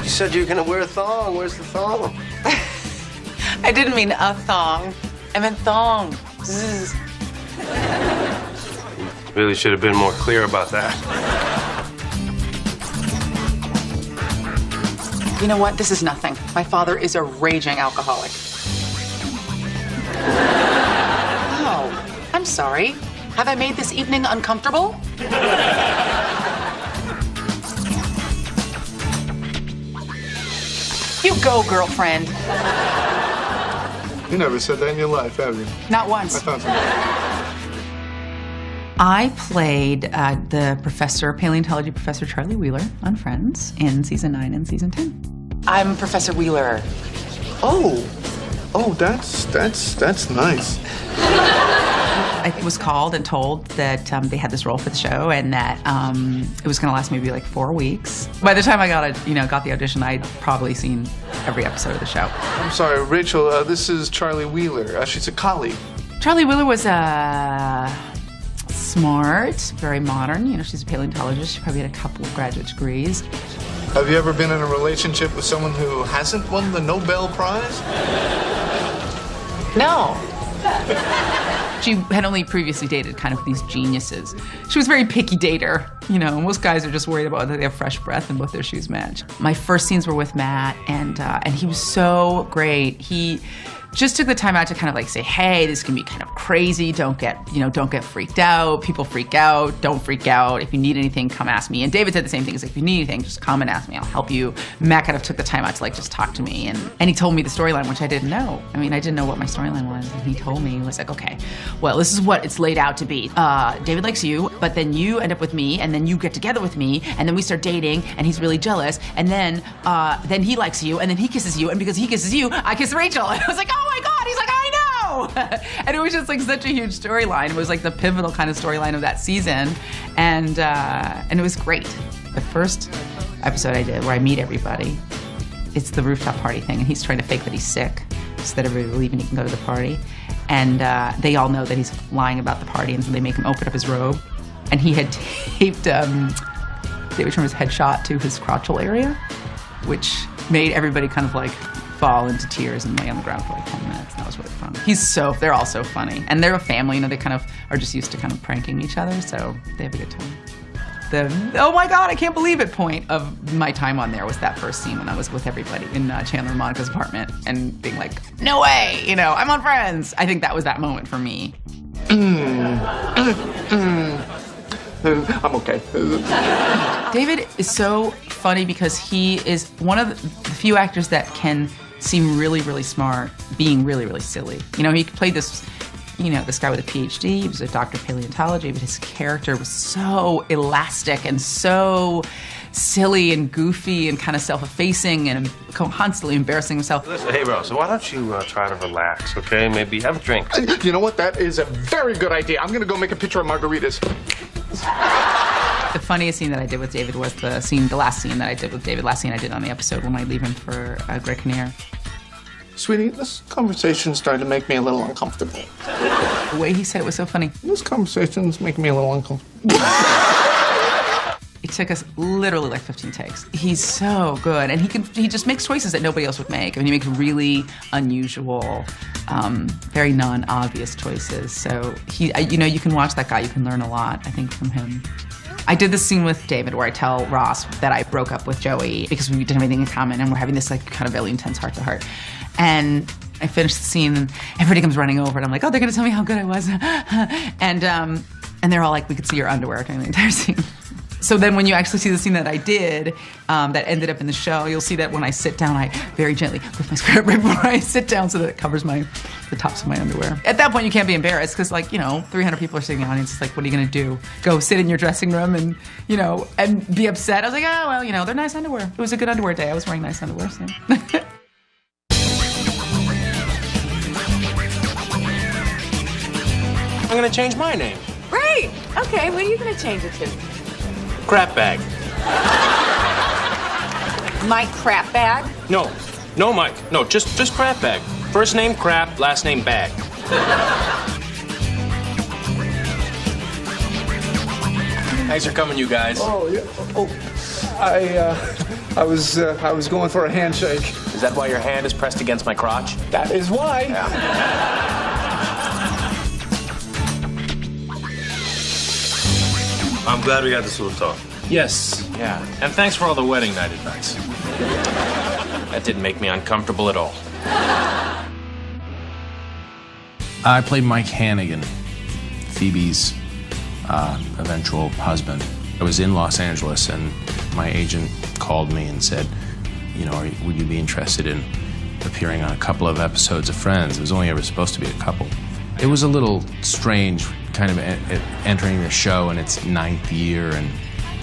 You said you were gonna wear a thong. Where's the thong? I didn't mean a thong. I meant thong. Zzz. Really should have been more clear about that. You know what? This is nothing. My father is a raging alcoholic. Oh, I'm sorry. Have I made this evening uncomfortable? You go, girlfriend. You never said that in your life, have you? Not once. I thought so. I played the paleontology professor Charlie Wheeler on Friends in season 9 and season 10. I'm Professor Wheeler. Oh, that's nice. I was called and told that they had this role for the show and that it was going to last maybe like 4 weeks. By the time I got the audition, I'd probably seen every episode of the show. I'm sorry, Rachel, this is Charlie Wheeler. She's a colleague. Charlie Wheeler was smart, very modern. You know, she's a paleontologist. She probably had a couple of graduate degrees. Have you ever been in a relationship with someone who hasn't won the Nobel Prize? No. She had only previously dated kind of these geniuses. She was a very picky dater. You know, most guys are just worried about whether they have fresh breath and both their shoes match. My first scenes were with Matt, and he was so great. He just took the time out to kind of like say, hey, this can be kind of crazy. Don't get freaked out. People freak out. Don't freak out. If you need anything, come ask me. And David said the same thing. He's like, if you need anything, just come and ask me. I'll help you. Matt kind of took the time out to like just talk to me. And he told me the storyline, which I didn't know. I mean, I didn't know what my storyline was. And he told me, he was like, okay, well, this is what it's laid out to be. David likes you, but then you end up with me, and then you get together with me, and then we start dating, and he's really jealous, and then he likes you, and then he kisses you, and because he kisses you, I kiss Rachel. And I was like, oh my God. He's like, I know. And it was just like such a huge storyline. It was like the pivotal kind of storyline of that season, and it was great. The first episode I did, where I meet everybody, it's the rooftop party thing, and he's trying to fake that he's sick so that everybody will leave and he can go to the party. And they all know that he's lying about the party, and so they make him open up his robe. And he had taped David Schwimmer's headshot to his crotchal area, which made everybody kind of like fall into tears and lay on the ground for like 10 minutes. And that was really fun. They're all so funny. And they're a family, you know, they kind of are just used to kind of pranking each other, so they have a good time. The oh my God, I can't believe it point of my time on there was that first scene when I was with everybody in Chandler and Monica's apartment and being like, no way, you know, I'm on Friends. I think that was that moment for me. I'm okay. David is so funny because he is one of the few actors that can seem really, really smart, being really, really silly. You know, he played this guy with a PhD, he was a doctor of paleontology, but his character was so elastic and so silly and goofy and kind of self-effacing and constantly embarrassing himself. Listen, hey, bro, so why don't you try to relax, okay? Maybe have a drink. You know what? That is a very good idea. I'm gonna go make a picture of margaritas. The funniest scene that I did with David was the last scene that I did with David, last scene I did on the episode when I leave him for Greg Kinnear. Sweetie, this conversation started to make me a little uncomfortable. The way he said it was so funny. This conversation is making me a little uncomfortable. It took us literally like 15 takes. He's so good, and he just makes choices that nobody else would make. I mean, he makes really unusual, very non-obvious choices. So you can watch that guy. You can learn a lot, I think, from him. I did this scene with David where I tell Ross that I broke up with Joey because we didn't have anything in common, and we're having this like kind of really intense heart-to-heart. And I finished the scene, and everybody comes running over, and I'm like, oh, they're gonna tell me how good I was. And they're all like, we could see your underwear during the entire scene. So then when you actually see the scene that I did, that ended up in the show, you'll see that when I sit down, I very gently lift my skirt right before I sit down so that it covers the tops of my underwear. At that point, you can't be embarrassed because, 300 people are sitting in the audience. It's like, what are you going to do? Go sit in your dressing room and, and be upset? I was like, oh, well, they're nice underwear. It was a good underwear day. I was wearing nice underwear, so. I'm gonna change my name. Great. Okay, what are you gonna change it to? Crap bag. Mike Crap Bag? No, Mike. No, just crap bag. First name crap, last name bag. Thanks for coming, you guys. Oh, yeah. Oh. I was going for a handshake. Is that why your hand is pressed against my crotch? That is why. I'm glad we got this little talk. Yes. Yeah. And thanks for all the wedding night advice. That didn't make me uncomfortable at all. I played Mike Hannigan, Phoebe's eventual husband. I was in Los Angeles, and my agent called me and said, you know, would you be interested in appearing on a couple of episodes of Friends? It was only ever supposed to be a couple. It was a little strange, kind of entering the show in its 9th year, and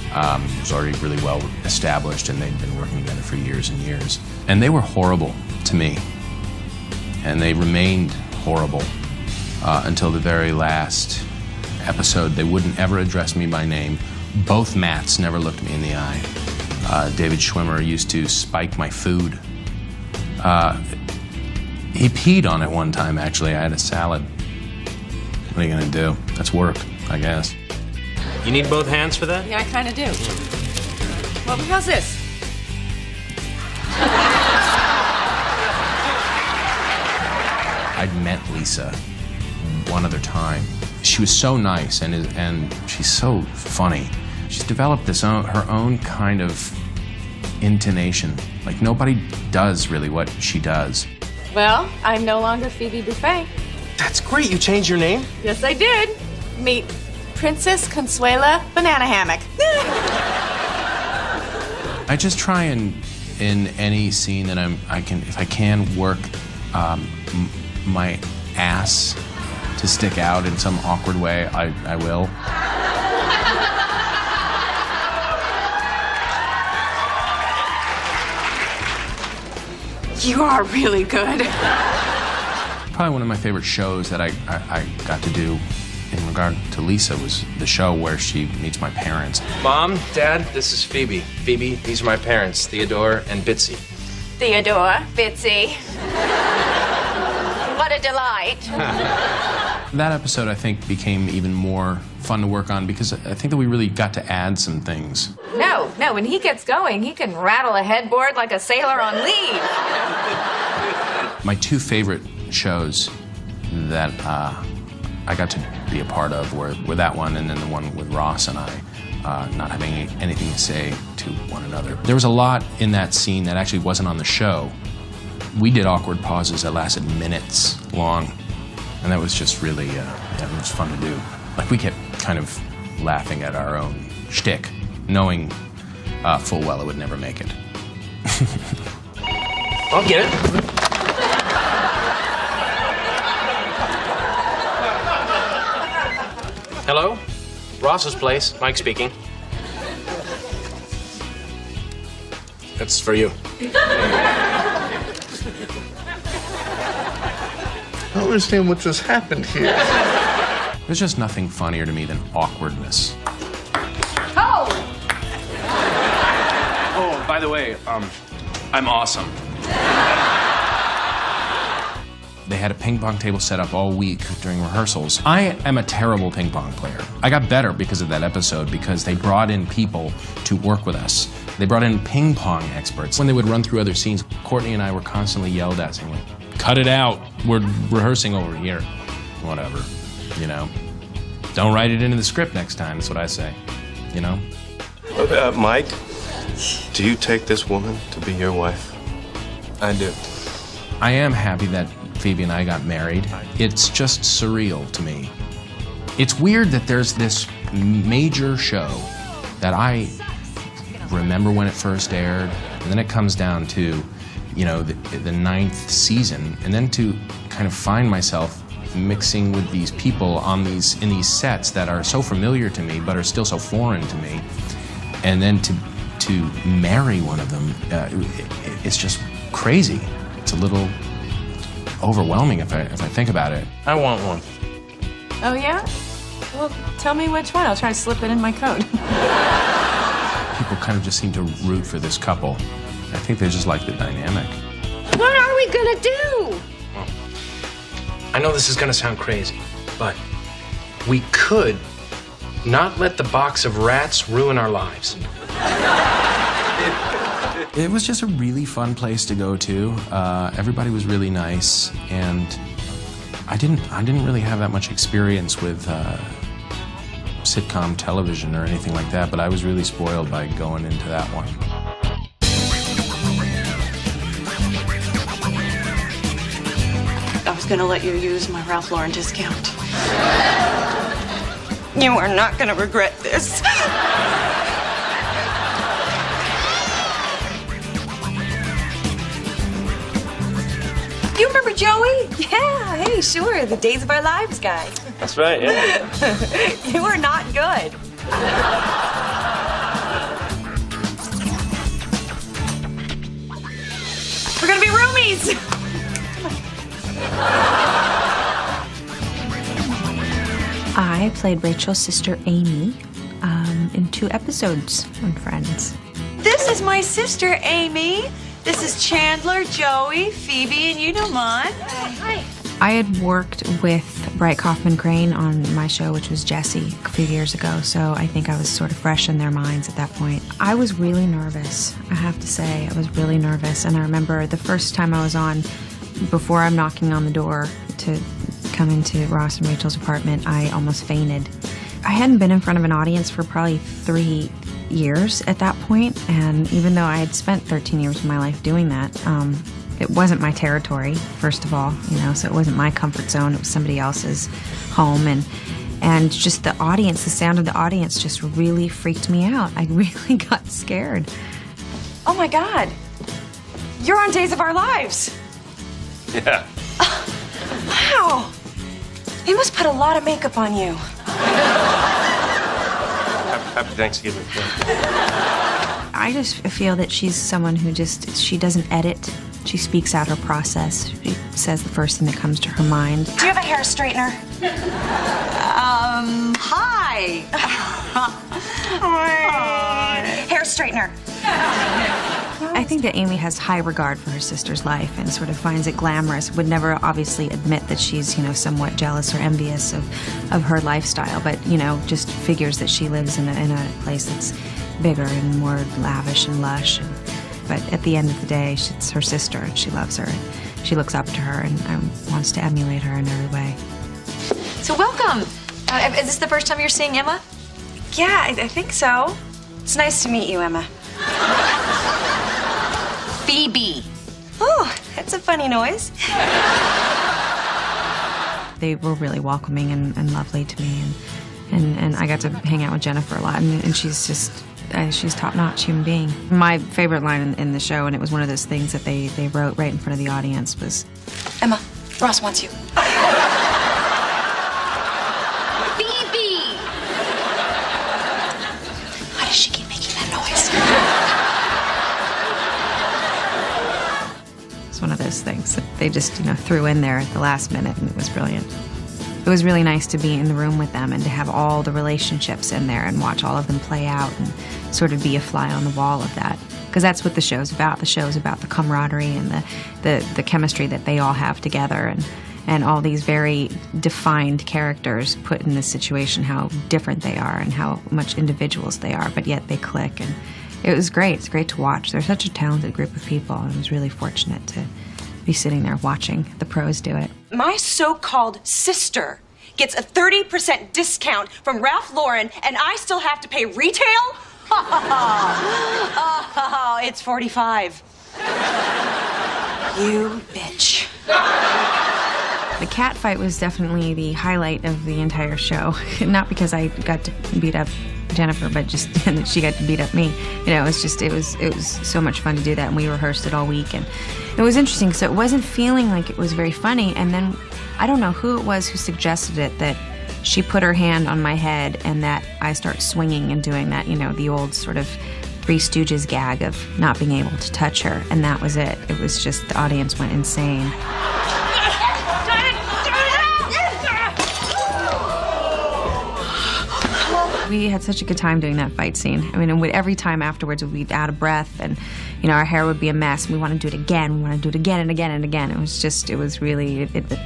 it was already really well established, and they'd been working together for years and years. And they were horrible to me, and they remained horrible until the very last episode. They wouldn't ever address me by name. Both Matts never looked me in the eye. David Schwimmer used to spike my food. He peed on it one time, actually. I had a salad. What are you gonna do? That's work, I guess. You need both hands for that? Yeah, I kind of do. Well, how's this? I'd met Lisa one other time. She was so nice, and she's so funny. She's developed her own kind of intonation. Like, nobody does really what she does. Well, I'm no longer Phoebe Buffet. That's great. You changed your name? Yes, I did. Meet Princess Consuela Banana Hammock. I just try and, in any scene that if I can work my ass to stick out in some awkward way, I will. You are really good. Probably one of my favorite shows that I got to do in regard to Lisa was the show where she meets my parents. Mom, Dad, this is Phoebe. Phoebe, these are my parents, Theodore and Bitsy. Theodore, Bitsy. What a delight. That episode, I think, became even more fun to work on because I think that we really got to add some things. No, when he gets going, he can rattle a headboard like a sailor on leave. My two favorite shows that I got to be a part of were that one and then the one with Ross and I not having anything to say to one another. There was a lot in that scene that actually wasn't on the show. We did awkward pauses that lasted minutes long, and that was just really, it was fun to do. Like, we kept kind of laughing at our own shtick, knowing full well it would never make it. I'll get it. Hello? Ross's place. Mike speaking. That's for you. I don't understand what just happened here. There's just nothing funnier to me than awkwardness. Oh! Oh, by the way, I'm awesome. They had a ping pong table set up all week during rehearsals. I am a terrible ping pong player. I got better because of that episode because they brought in people to work with us. They brought in ping pong experts. When they would run through other scenes, Courtney and I were constantly yelled at saying, like, cut it out. We're rehearsing over here. Whatever, you know. Don't write it into the script next time, that's what I say, you know. Mike, do you take this woman to be your wife? I do. I am happy that Phoebe and I got married. It's just surreal to me. It's weird that there's this major show that I remember when it first aired, and then it comes down to, you know, the 9th season, and then to kind of find myself mixing with these people in these sets that are so familiar to me but are still so foreign to me, and then to marry one of them, it's just crazy. It's a little overwhelming if I think about it. I want one. Oh, yeah? Well, tell me which one. I'll try to slip it in my coat. People kind of just seem to root for this couple. I think they just like the dynamic. What are we gonna do? I know this is gonna sound crazy, but we could not let the box of rats ruin our lives. It was just a really fun place to go to. Everybody was really nice, and I didn't really have that much experience with sitcom television or anything like that, but I was really spoiled by going into that one. I was gonna let you use my Ralph Lauren discount. You are not gonna regret this. You remember Joey? Yeah, hey, sure. The Days of Our Lives guy. That's right, yeah. You are not good. We're gonna be roomies. I played Rachel's sister Amy in 2 episodes on Friends. This is my sister, Amy. This is Chandler, Joey, Phoebe, and you know Mon. Hi. I had worked with Bright Kaufman Crane on my show, which was Jessie, a few years ago, so I think I was sort of fresh in their minds at that point. I was really nervous, I have to say. I was really nervous, and I remember the first time I was on, before I'm knocking on the door to come into Ross and Rachel's apartment, I almost fainted. I hadn't been in front of an audience for probably 3 years at that point, and even though I had spent 13 years of my life doing that, it wasn't my territory, first of all, so it wasn't my comfort zone. It was somebody else's home, and just the audience, the sound of the audience just really freaked me out. I really got scared. Oh my God. You're on Days of Our Lives. Yeah. Wow. They must put a lot of makeup on you. Happy Thanksgiving. I just feel that she's someone who she doesn't edit. She speaks out her process. She says the first thing that comes to her mind. Do you have a hair straightener? Hi. Hair straightener. I think that Amy has high regard for her sister's life and sort of finds it glamorous. Would never obviously admit that she's, somewhat jealous or envious of her lifestyle, but, just figures that she lives in a place that's bigger and more lavish and lush. But at the end of the day, it's her sister, and she loves her. And she looks up to her and wants to emulate her in every way. So welcome. Is this the first time you're seeing Emma? Yeah, I think so. It's nice to meet you, Emma. Phoebe. Oh, that's a funny noise. They were really welcoming and lovely to me, and I got to hang out with Jennifer a lot, and she's just, she's top-notch human being. My favorite line in the show, and it was one of those things that they wrote right in front of the audience, was, Emma, Ross wants you. Phoebe! Why does she keep making that noise? it's one of those things that they just, threw in there at the last minute, and it was brilliant. It was really nice to be in the room with them and to have all the relationships in there and watch all of them play out and sort of be a fly on the wall of that. Because that's what the show's about. The show's about the camaraderie and the chemistry that they all have together, and all these very defined characters put in this situation, how different they are and how much individuals they are, but yet they click. And it was great. It's great to watch. They're such a talented group of people, and I was really fortunate to be sitting there watching the pros do it. My so-called sister gets a 30% discount from Ralph Lauren, and I still have to pay retail? Oh, it's 45. You bitch. The cat fight was definitely the highlight of the entire show. Not because I got to beat up Jennifer, but just that she got to beat up me. It was so much fun to do that, and we rehearsed it all week, and it was interesting. So it wasn't feeling like it was very funny, and then I don't know who it was who suggested it, that she put her hand on my head and that I start swinging and doing that, the old sort of Three Stooges gag of not being able to touch her, and that was it. It was just, the audience went insane. We had such a good time doing that fight scene. I mean, and every time afterwards we'd be out of breath, and our hair would be a mess, and we want to do it again. We want to do it again and again and again. It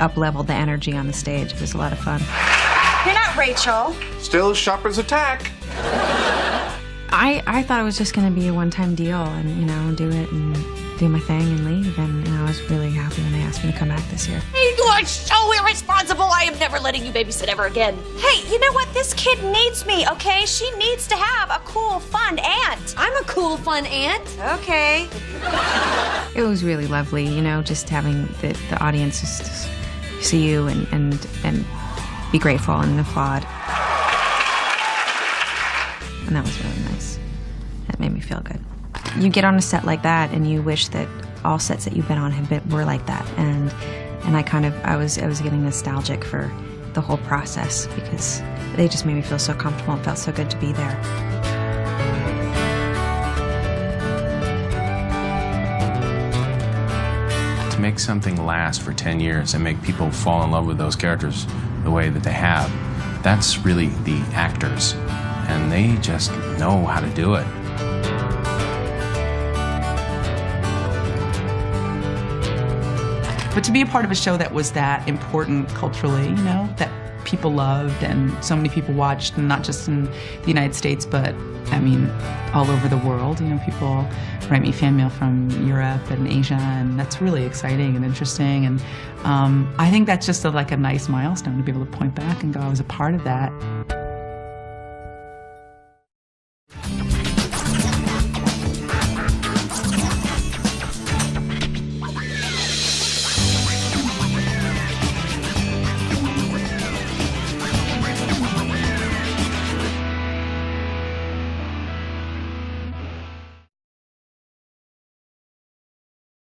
up-leveled the energy on the stage. It was a lot of fun. You're not Rachel. Still Shopper's Attack. I thought it was just going to be a one-time deal and, you know, do it and do my thing and leave. And I was really happy when they asked me to come back this year. You are so irresponsible. I am never letting you babysit ever again. Hey, you know what? This kid needs me, okay? She needs to have a cool, fun aunt. I'm a cool, fun aunt. Okay. It was really lovely, you know, just having the audience just see you and be grateful and applaud. And that was really nice. That made me feel good. You get on a set like that and you wish that all sets that you've been on were like that. And I was getting nostalgic for the whole process because they just made me feel so comfortable and felt so good to be there. To make something last for 10 years and make people fall in love with those characters the way that they have, that's really the actors. And they just know how to do it. But to be a part of a show that was that important culturally, you know, that people loved and so many people watched, and not just in the United States, but I mean, all over the world. You know, people write me fan mail from Europe and Asia, and that's really exciting and interesting. And I think that's just like a nice milestone to be able to point back and go, I was a part of that.